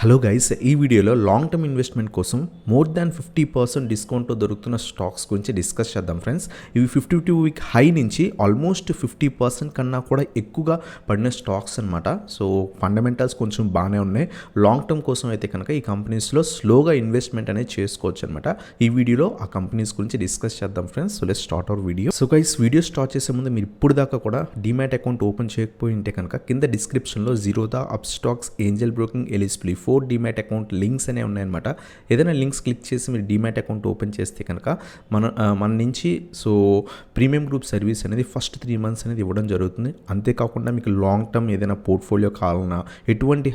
Hello guys, ఈ వీడియోలో long term investment కోసం మోర్ దాన్ 50% డిస్కౌంట్తో దొరుకుతున్న స్టాక్స్ గురించి డిస్కస్ చేద్దాం ఫ్రెండ్స్. ఇవి 52 వీక్ హై నుంచి ఆల్మోస్ట్ 50% కన్నా కూడా ఎక్కువగా పడిన స్టాక్స్ అనమాట. సో ఫండమెంటల్స్ కొంచెం బాగానే ఉన్నాయి. లాంగ్ టర్మ్ కోసం అయితే కనుక ఈ కంపెనీస్లో స్లోగా ఇన్వెస్ట్మెంట్ అనేది చేసుకోవచ్చు అనమాట. ఈ వీడియోలో ఆ కంపెనీస్ గురించి డిస్కస్ చేద్దాం friends. So let's start our video. So guys, video start చేసే ముందు మీరు ఇప్పుడు దాకా కూడా డీమ్యాట్ అకౌంట్ ఓపెన్ చేయకపోయి ఉంటే కనుక కింద డిస్క్రిప్షన్లో Zerodha, up stocks, Angel broking, eligibility 4 demat account links అనేవి ఉన్నాయన్నమాట. ఏదైనా లింక్స్ క్లిక్ చేసి మీరు డీమ్యాట్ అకౌంట్ ఓపెన్ చేస్తే కనుక మన నుంచి సో ప్రీమియం గ్రూప్ సర్వీస్ అనేది ఫస్ట్ 3 months అనేది ఇవ్వడం జరుగుతుంది. అంతేకాకుండా మీకు లాంగ్ టర్మ్ ఏదైనా పోర్ట్ఫోలియో కావాలన్నా, ఎటువంటి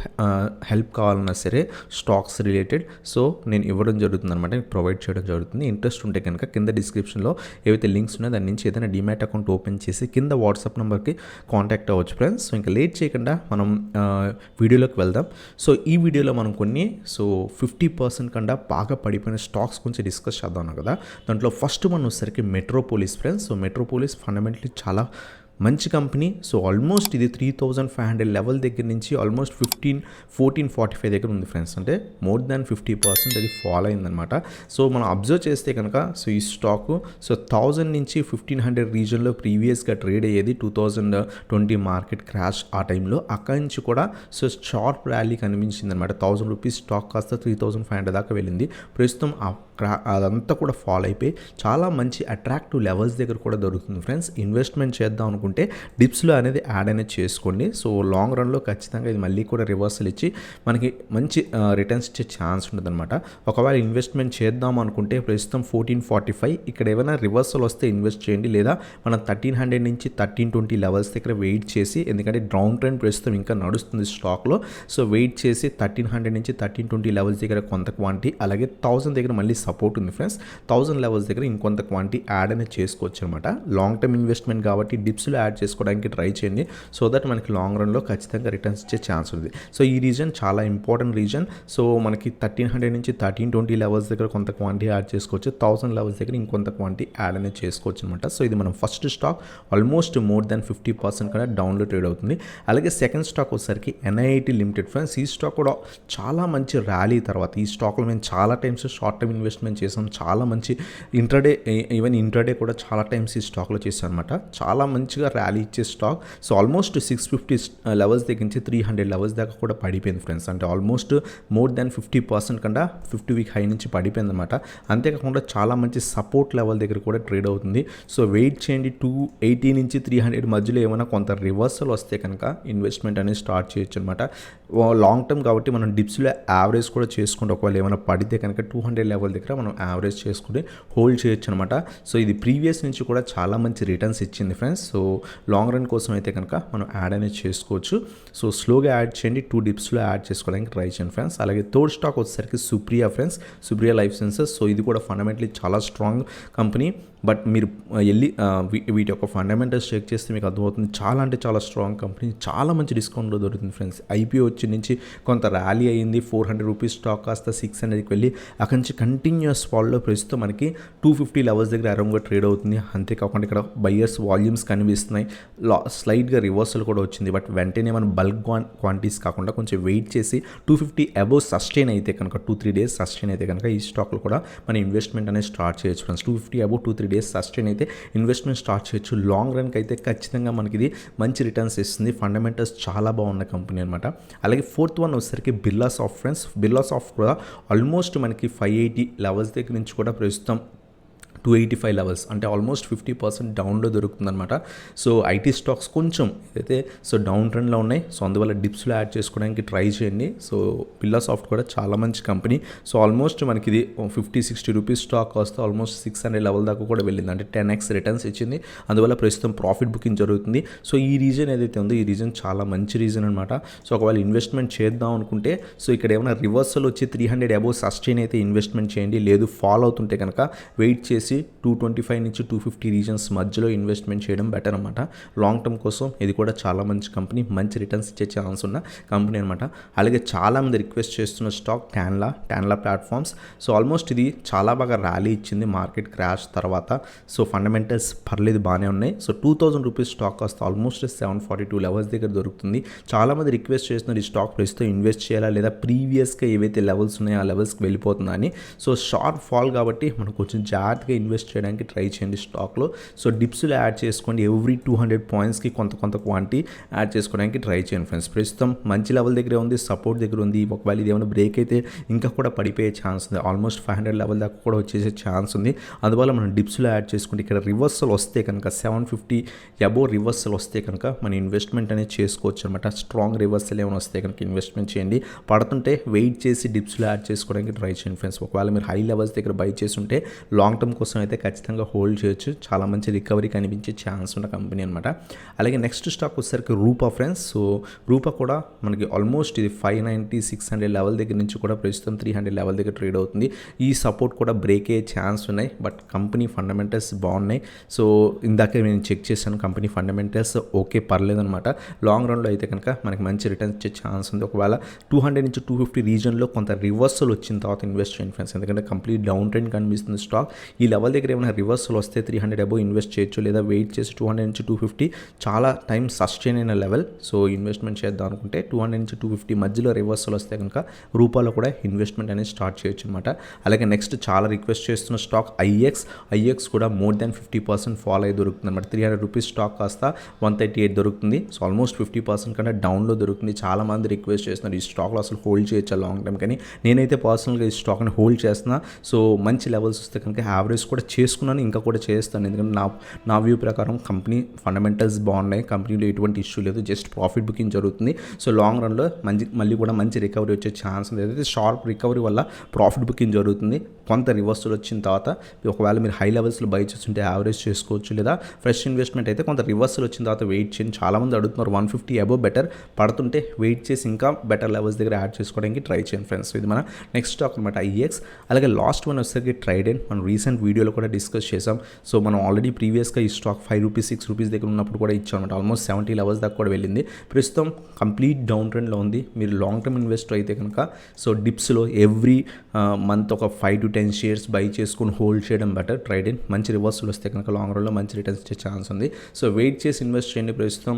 హెల్ప్ కావాలన్నా సరే స్టాక్స్ రిలేటెడ్ సో నేను ఇవ్వడం జరుగుతుంది అనమాట, ప్రొవైడ్ చేయడం జరుగుతుంది. ఇంట్రెస్ట్ ఉంటే కనుక కింద డిస్క్రిప్షన్లో ఏవైతే లింక్స్ ఉన్నాయో దాని నుంచి ఏదైనా డీమ్యాట్ అకౌంట్ ఓపెన్ చేసి కింద వాట్సాప్ నెంబర్కి కాంటాక్ట్ అవ్వచ్చు ఫ్రెండ్స్. సో ఇంకా లేట్ చేయకుండా మనం వీడియోలోకి వెళ్దాం. సో ఈ వీడియోలో మనం కొన్ని 50% కన్నా బాగా పడిపోయిన స్టాక్స్ గురించి డిస్కస్ చేద్దాం కదా. దాంట్లో ఫస్ట్ మనం వచ్చేసరికి Metropolis friends. So Metropolis fundamentally చాలా మంచి కంపెనీ. సో ఆల్మోస్ట్ ఇది 3500 లెవెల్ దగ్గర నుంచి ఆల్మోస్ట్ 1445 దగ్గర ఉంది ఫ్రెండ్స్. అంటే మోర్ దాన్ 50% అది ఫాలో అయిందనమాట. సో మనం అబ్జర్వ్ చేస్తే కనుక సో ఈ స్టాకు 1000 నుంచి 1500 రీజన్లో ప్రీవియస్గా ట్రేడ్ అయ్యేది 2020 మార్కెట్ క్రాష్ ఆ టైంలో. అక్కడి నుంచి కూడా సో షార్ప్ ర్యాలీ కనిపించింది అనమాట. 1000 రూపీస్ స్టాక్ కాస్త 3500 దాకా వెళ్ళింది. ప్రస్తుతం అదంతా కూడా ఫాలో అయిపోయి చాలా మంచి అట్రాక్టివ్ లెవెల్స్ దగ్గర కూడా దొరుకుతుంది ఫ్రెండ్స్. ఇన్వెస్ట్మెంట్ చేద్దాం అనుకుంటే డిప్స్లో అనేది యాడ్ అనేది చేసుకోండి. సో లాంగ్ రన్లో ఖచ్చితంగా ఇది మళ్ళీ కూడా రివర్సల్ ఇచ్చి మనకి మంచి రిటర్న్స్ ఇచ్చే ఛాన్స్ ఉంటుంది అనమాట. ఒకవేళ ఇన్వెస్ట్మెంట్ చేద్దాం అనుకుంటే ప్రస్తుతం 1445 ఇక్కడ ఏమైనా రివర్సల్ వస్తే ఇన్వెస్ట్ చేయండి, లేదా మనం 1300 నుంచి 1320 లెవెల్స్ దగ్గర వెయిట్ చేసి, ఎందుకంటే డౌన్ ట్రెండ్ ప్రస్తుతం ఇంకా నడుస్తుంది స్టాక్లో. సో వెయిట్ చేసి 1300 నుంచి 1320 లెవెల్స్ దగ్గర కొంత క్వాంటిటీ, అలాగే 1000 దగ్గర మళ్ళీ సపోర్ట్ ఉంది ఫ్రెండ్స్. 1000 లెవెల్స్ దగ్గర ఇంకొంత క్వాంటిటీ యాడ్ అనేది చేసుకోవచ్చు అనమాట. లాంగ్ టర్మ్ ఇన్వెస్ట్మెంట్ కాబట్టి డిప్స్లో యాడ్ చేసుకోవడానికి ట్రై చేయండి. సో దట్ మనకి లాంగ్ రన్లో ఖచ్చితంగా రిటర్న్స్ ఇచ్చే ఛాన్స్ ఉంది. సో ఈ రీజన్ చాలా ఇంపార్టెంట్ రీజన్. సో మనకి 1300 నుంచి 1320 లెవెల్స్ దగ్గర కొంత క్వాంటిటీ యాడ్ చేసుకోవచ్చు, 1000 లెవెల్స్ దగ్గర ఇంకొంత క్వాంటిటీ యాడ్ అనేది చేసుకోవచ్చు అనమాట. సో ఇది మనం first stock almost more than 50% కన్నా డౌన్లో ట్రేడ్ అవుతుంది. అలాగే సెకండ్ స్టాక్ వచ్చేసరికి ఎన్ఐఐటి లిమిటెడ్ ఫ్రెండ్స్. ఈ స్టాక్ కూడా చాలా మంచి ర్యాలీ తర్వాత, ఈ స్టాక్లో మేము చాలా టైమ్స్ షార్ట్ టర్మ్ ఇన్వెస్ట్మెంట్ చేసాం. చాలా మంచి ఈవెన్ ఇంట్రాడే కూడా చాలా టైమ్స్ ఈ స్టాక్లో చేశాం అనమాట. చాలా మంచిగా ర్యాలీ ఇచ్చే స్టాక్. సో ఆల్మోస్ట్ 650 లెవెల్స్ దగ్గర నుంచి 300 లెవెల్స్ దాకా కూడా పడిపోయింది ఫ్రెండ్స్. అంటే ఆల్మోస్ట్ మోర్ దాన్ 50% కన్నా 50 వీక్ హై నుంచి పడిపోయింది అనమాట. అంతేకాకుండా చాలా మంచి సపోర్ట్ లెవెల్ దగ్గర కూడా ట్రేడ్ అవుతుంది. సో వెయిట్ చేయండి, 280 నుంచి 300 మధ్యలో ఏమైనా కొంత రివర్సల్ వస్తే కనుక ఇన్వెస్ట్మెంట్ అనేది స్టార్ట్ చేయొచ్చు అనమాట. లాంగ్ టర్మ్ కాబట్టి మనం డిప్స్లో యావరేజ్ కూడా చేసుకుంటే ఒకవేళ ఏమైనా పడితే కనుక 200 లెవెల్ దగ్గర మనం యావరేజ్ చేసుకుని హోల్డ్ చేయొచ్చు అనమాట. సో ఇది ప్రీవియస్ నుంచి కూడా చాలా మంచి రిటర్న్స్ ఇచ్చింది ఫ్రెండ్స్. సో లాంగ్ రన్ కోసం అయితే కనుక మనం యాడ్ అనేది చేసుకోవచ్చు. సో స్లోగా యాడ్ చేయండి, 2 డిప్స్లో యాడ్ చేసుకోవడానికి ట్రై చేయండి ఫ్రెండ్స్. అలాగే థర్డ్ స్టాక్ వచ్చేసరికి Supriya friends, Supriya life sciences. So ఇది కూడా ఫండమెంటలీ చాలా స్ట్రాంగ్ కంపెనీ. బట్ మీరు వెళ్ళి వీటి యొక్క ఫండమెంటల్స్ చెక్ చేస్తే మీకు అర్థమవుతుంది, చాలా అంటే చాలా స్ట్రాంగ్ కంపెనీ, చాలా మంచి డిస్కౌంట్లో దొరుకుతుంది ఫ్రెండ్స్. ఐపీఓ వచ్చి నుంచి కొంత ర్యాలీ అయ్యింది, 400 రూపీస్ స్టాక్ కాస్త 600కి వెళ్ళి అక్కడి నుంచి కంటిన్యూస్ ఫాల్లో ప్రస్తుతం మనకి 250 లెవెల్స్ దగ్గర అరౌండ్గా ట్రేడ్ అవుతుంది. అంతేకాకుండా ఇక్కడ బయ్యర్స్ వాల్యూమ్స్ కనిపిస్తున్నాయి. స్లైడ్గా రివర్సల్ కూడా వచ్చింది. బట్ వెంటనే మనం బల్క్ క్వాంటిటీస్ కాకుండా కొంచెం వెయిట్ చేసి 250 అబోవ్ సస్టైన్ అయితే కనుక 2-3 డేస్ సస్టైన్ అయితే కనుక ఈ స్టాక్లో కూడా మన ఇన్వెస్ట్మెంట్ అనేది స్టార్ట్ చేయొచ్చు ఫ్రెండ్స్. 250 అబోవ్ 2-3 డేస్ సస్టైన్ అయితే ఇన్వెస్ట్మెంట్ స్టార్ట్ చేయొచ్చు. లాంగ్ రన్కి అయితే ఖచ్చితంగా మనకి ఇది మంచి రిటర్న్స్ ఇస్తుంది. ఫండమెంటల్స్ చాలా బాగున్న కంపెనీ అనమాట. అలాగే ఫోర్త్ వన్ వచ్చేసరికి Birla soft friends. Birla soft కూడా ఆల్మోస్ట్ మనకి 580 లెవెల్స్ దగ్గర నుంచి కూడా ప్రస్తుతం 285 లెవెల్స్, అంటే ఆల్మోస్ట్ 50% డౌన్లో దొరుకుతుందన్నమాట. సో ఐటీ స్టాక్స్ కొంచెం ఏదైతే సో డౌన్ ట్రెండ్లో ఉన్నాయి. సో అందువల్ల డిప్స్లో యాడ్ చేసుకోవడానికి ట్రై చేయండి. సో బిర్లా సాఫ్ట్ కూడా చాలా మంచి కంపెనీ. సో ఆల్మోస్ట్ మనకి ఇది 50-60 రూపీస్ స్టాక్ వస్తే ఆల్మోస్ట్ 600 లెవెల్ దాకా కూడా వెళ్ళింది, అంటే 10x రిటర్న్స్ ఇచ్చింది. అందువల్ల ప్రస్తుతం ప్రాఫిట్ బుకింగ్ జరుగుతుంది. సో ఈ రీజన్ ఏదైతే ఉందో ఈ రీజన్ చాలా మంచి రీజన్ అనమాట. సో ఒకవేళ ఇన్వెస్ట్మెంట్ చేద్దాం అనుకుంటే సో ఇక్కడ ఏమైనా రివర్సల్ వచ్చి 300 అబోవ్ సస్టైన్ అయితే ఇన్వెస్ట్మెంట్ చేయండి. లేదు ఫాలో అవుతుంటే కనుక వెయిట్ చేసి వచ్చేసి 225 నుంచి 250 రీజన్స్ మధ్యలో ఇన్వెస్ట్మెంట్ చేయడం బెటర్ అనమాట. లాంగ్ టర్మ్ కోసం ఇది కూడా చాలా మంచి కంపెనీ, మంచి రిటర్న్స్ ఇచ్చే ఛాన్స్ ఉన్న కంపెనీ అనమాట. అలాగే చాలామంది రిక్వెస్ట్ చేస్తున్న స్టాక్ టాన్లా ప్లాట్ఫామ్స్. సో ఆల్మోస్ట్ ఇది చాలా బాగా ర్యాలీ ఇచ్చింది మార్కెట్ క్రాష్ తర్వాత. సో ఫండమెంటల్స్ పర్లేదు బాగానే ఉన్నాయి. సో 2000 రూపీస్ స్టాక్ కాస్త ఆల్మోస్ట్ 742 లెవెల్స్ దగ్గర దొరుకుతుంది. చాలామంది రిక్వెస్ట్ చేస్తున్నారు ఈ స్టాక్ ప్రైస్తో ఇన్వెస్ట్ చేయాలా లేదా ప్రీవియస్గా ఏవైతే లెవెల్స్ ఉన్నాయో ఆ లెవెల్స్కి వెళ్ళిపోతుందా అని. సో షార్ట్ ఫాల్ కాబట్టి మనం కొంచెం జాగ్రత్తగా ఇన్వెస్ట్ చేయడానికి ట్రై చేయండి స్టాక్లో. సో డిప్స్లో యాడ్ చేసుకోండి. ఎవ్రీ 200 పాయింట్స్కి కొంత క్వాంటిటీ యాడ్ చేసుకోవడానికి ట్రై చేయండి ఫ్రెండ్స్. ప్రస్తుతం మంచి లెవెల్ దగ్గరే ఉంది, సపోర్ట్ దగ్గర ఉంది. ఒకవేళ ఇది ఏమైనా బ్రేక్ అయితే ఇంకా కూడా పడిపోయే ఛాన్స్ ఉంది. ఆల్మోస్ట్ 500 లెవెల్ దాకా కూడా వచ్చేసే ఛాన్స్ ఉంది. అందువల్ల మనం డిప్స్లో యాడ్ చేసుకుంటే ఇక్కడ రివర్సల్ వస్తే కనుక 750 అబోవ్ రివర్సల్ వస్తే కనుక మన ఇన్వెస్ట్మెంట్ అనేది చేసుకోవచ్చు అనమాట. స్ట్రాంగ్ రివర్సల్ ఏమైనా వస్తే కనుక ఇన్వెస్ట్మెంట్ చేయండి. పడుతుంటే వెయిట్ చేసి డిప్స్లో యాడ్ చేసుకోవడానికి ట్రై చేయండి ఫ్రెండ్స్. ఒకవేళ మీరు హై లెవెల్స్ దగ్గర బై చేసి ఉంటే లాంగ్ టర్మ్ కోసం అయితే ఖచ్చితంగా హోల్డ్ చేయొచ్చు. చాలా మంచి రికవరీ కనిపించే ఛాన్స్ ఉన్న కంపెనీ అనమాట. అలాగే నెక్స్ట్ స్టాక్ వచ్చేసరికి రూపా ఫ్రెండ్స్. సో రూపా కూడా మనకి ఆల్మోస్ట్ ఇది 590 600 లెవెల్ దగ్గర నుంచి కూడా ప్రస్తుతం 300 లెవెల్ దగ్గర ట్రేడ్ అవుతుంది. ఈ సపోర్ట్ కూడా బ్రేక్ అయ్యే ఛాన్స్ ఉన్నాయి. బట్ కంపెనీ ఫండమెంటల్స్ బాగున్నాయి. సో ఇందాకే నేను చెక్ చేశాను, కంపెనీ ఫండమెంటల్స్ ఓకే పర్లేదనమాట. లాంగ్ రన్లో అయితే కనుక మనకి మంచి రిటర్న్స్ ఇచ్చే ఛాన్స్ ఉంది. ఒకవేళ 200 నుంచి 250 రీజన్లో కొంత రివర్సల్ వచ్చిన తర్వాత ఇన్వెస్ట్ చేయండి ఫ్రెండ్స్. ఎందుకంటే కంప్లీట్ డౌన్ ట్రెండ్ కనిపిస్తుంది స్టాక్. ఈ లెవెల్ దగ్గర ఏమైనా రివర్సల్ వస్తే 300 అబోవ్ ఇన్వెస్ట్ చేయొచ్చు, లేదా వెయిట్ చేసి 200 నుంచి 250 చాలా టైం సస్టైన్ అయిన లెవెల్. సో ఇన్వెస్ట్మెంట్ చేద్దాం అనుకుంటే 200 నుంచి 250 మధ్యలో రివర్సల్ వస్తే కనుక రూపాలో కూడా ఇన్వెస్ట్మెంట్ అనేది స్టార్ట్ చేయొచ్చు అనమాట. అలాగే నెక్స్ట్ చాలా రిక్వెస్ట్ చేస్తున్న స్టాక్ ఐఎక్స్ కూడా మోర్ దాన్ 50% ఫాల్ అయ్యి దొరుకుతుంది అనమాట. 300 రూపీస్ స్టాక్ కాస్త 138 దొరుకుతుంది. సో ఆల్మోస్ట్ 50% కన్నా డౌన్లో దొరుకుతుంది. చాలా మంది రిక్వెస్ట్ చేస్తున్నారు ఈ స్టాక్లో అసలు హోల్డ్ చేయొచ్చా లాంగ్ టైం, కానీ నేనైతే పర్సనల్గా ఈ స్టాక్ని హోల్డ్ చేస్తున్నా. సో మంచి లెవెల్స్ వస్తే కనుక యావరేజ్ కూడా చేసుకున్నాను, ఇంకా కూడా చేస్తాను. ఎందుకంటే నా వ్యూ ప్రకారం కంపెనీ ఫండమెంటల్స్ బాగున్నాయి, కంపెనీలో ఎటువంటి ఇష్యూ లేదు, జస్ట్ ప్రాఫిట్ బుకింగ్ జరుగుతుంది. సో లాంగ్ రన్లో మళ్ళీ కూడా మంచి రికవరీ వచ్చే ఛాన్స్ ఉంది. ఏదైతే షార్ప్ రికవరీ వల్ల ప్రాఫిట్ బుకింగ్ జరుగుతుంది. కొంత రివర్సల్ వచ్చిన తర్వాత ఒకవేళ మీరు హై లెవెల్స్లో బై చేస్తుంటే యావరేజ్ చేసుకోవచ్చు, లేదా ఫ్రెష్ ఇన్వెస్ట్మెంట్ అయితే కొంత రివర్సల్ వచ్చిన తర్వాత వెయిట్ చేయండి. చాలామంది అడుగుతున్నారు 150 అబోవ్ బెటర్, పడుతుంటే వెయిట్ చేసి ఇంకా బెటర్ లెవెల్స్ దగ్గర యాడ్ చేసుకోవడానికి ట్రై చేయండి ఫ్రెండ్స్. ఇది మన నెక్స్ట్ స్టాక్ అనమాట ఐఎక్స్. అలాగే లాస్ట్ వన్ వచ్చేసరికి ట్రైడెంట్. మనం రీసెంట్ వీడియోలో కూడా డిస్కస్ చేసాం. సో మనం ఆల్రెడీ ప్రీవియస్గా ఈ స్టాక్ 5 రూపీస్ 6 రూపీస్ దగ్గర ఉన్నప్పుడు కూడా ఇచ్చాం అనమాట. ఆల్మోస్ట్ 70 లెవెల్స్ దాకా కూడా వెళ్ళింది. ప్రస్తుతం కంప్లీట్ డౌన్ ట్రెండ్లో ఉంది. మీరు లాంగ్ టర్మ్ ఇన్వెస్టర్ అయితే కనుక సో డిప్స్లో ఎవ్రీ మంత్ ఒక 5 to 10 షేర్స్ బై చేసుకుని హోల్డ్ చేయడం బెటర్. ట్రైడెంట్ మంచి రివర్సల్ వస్తే కనుక లాంగ్ రన్లో మంచి రిటర్న్స్ ఇచ్చే ఛాన్స్ ఉంది. సో వెయిట్ చేసి ఇన్వెస్ట్ చేయండి. ప్రస్తుతం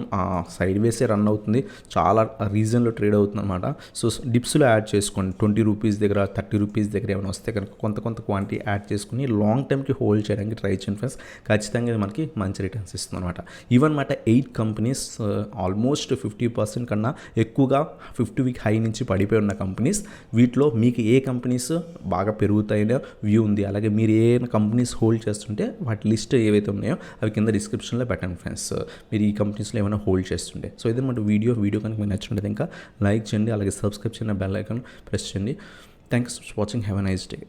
సైడ్ వేసే రన్ అవుతుంది, చాలా రీజన్లో ట్రేడ్ అవుతుంది అనమాట. సో డిప్స్లో యాడ్ చేసుకోండి. 20 రూపీస్ దగ్గర 30 రూపీస్ దగ్గర ఏమైనా వస్తే కనుక కొంత క్వాంటిటీ యాడ్ చేసుకుని లాంగ్ టర్మ్కి హోల్డ్ చేయడానికి ట్రై చేయండి ఫ్రెండ్స్. ఖచ్చితంగా ఇది మనకి మంచి రిటర్న్స్ ఇస్తుంది అనమాట. ఈవెన్ మాట 8 కంపెనీస్ ఆల్మోస్ట్ 50% కన్నా ఎక్కువగా 50 వీక్ హై నుంచి పడిపోయి ఉన్న కంపెనీస్. వీటిలో మీకు ఏ కంపెనీస్ బాగా పెరుగుతాయనే వ్యూ ఉంది. అలాగే మీరు ఏ కంపెనీస్ హోల్డ్ చేస్తుంటే వాటి లిస్ట్ ఏవైతే ఉన్నాయో అవి కింద డిస్క్రిప్షన్లో పెట్టండి ఫ్రెండ్స్, మీరు ఈ కంపెనీస్లో ఏమైనా హోల్డ్ చేస్తుంటే. సో ఇది మన వీడియో కనుక మీకు నచ్చినట్లయితే ఇంకా లైక్ చేయండి, అలాగే సబ్స్క్రైబ్ చేయండి, బెల్ ఐకాన్ ప్రెస్ చేయండి. Thanks for watching. Have a nice day.